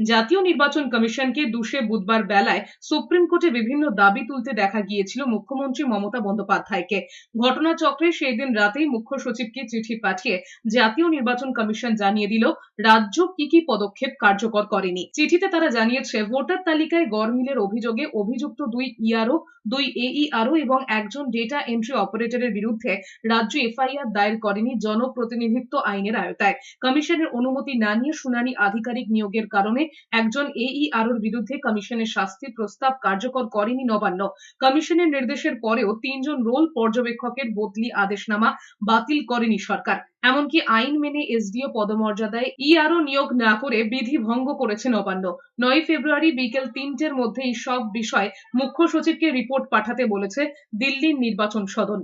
জাতীয় নির্বাচন কমিশনকে দুষে বুধবার বেলায় সুপ্রিম কোর্টে বিভিন্ন দাবি তুলতে দেখা গিয়েছিল মুখ্যমন্ত্রী মমতা বন্দ্যোপাধ্যায়কে। ঘটনাচক্রে সেই দিন রাতেই মুখ্য সচিবকে চিঠি পাঠিয়ে জাতীয় নির্বাচন কমিশন জানিয়ে দিল রাজ্য কি কি পদক্ষেপ কার্যকর করেনি। চিঠিতে তারা জানিয়েছে, ভোটার তালিকায় গড়মিলের অভিযোগে অভিযুক্ত 2 ইআরও, 2 এইআরও এবং একজন ডেটা এন্ট্রি অপারেটরের বিরুদ্ধে রাজ্য এফআইআর দায়ের করেনি জনপ্রতিনিধিত্ব আইনের আওতায়। কমিশনের অনুমতি না নিয়ে শুনানি আধিকারিক নিয়োগের কারণে একজন এইআরওর বিরুদ্ধে কমিশনের শাস্তি প্রস্তাব কার্যকর করেনি নবান্ন। কমিশনের নির্দেশের পরেও 3 জন রোল পর্যবেক্ষকের বদলি আদেশনামা বাতিল করেনি সরকার। এমনকি আইন মেনে এসডিও পদমর্যাদায় ইআরও নিয়োগ না করে বিধি ভঙ্গ করেছে নবান্ন। 9 ফেব্রুয়ারি বিকেল 3টের মধ্যে এই সব বিষয় মুখ্য সচিবকে রিপোর্ট পাঠাতে বলেছে দিল্লির নির্বাচন সদন।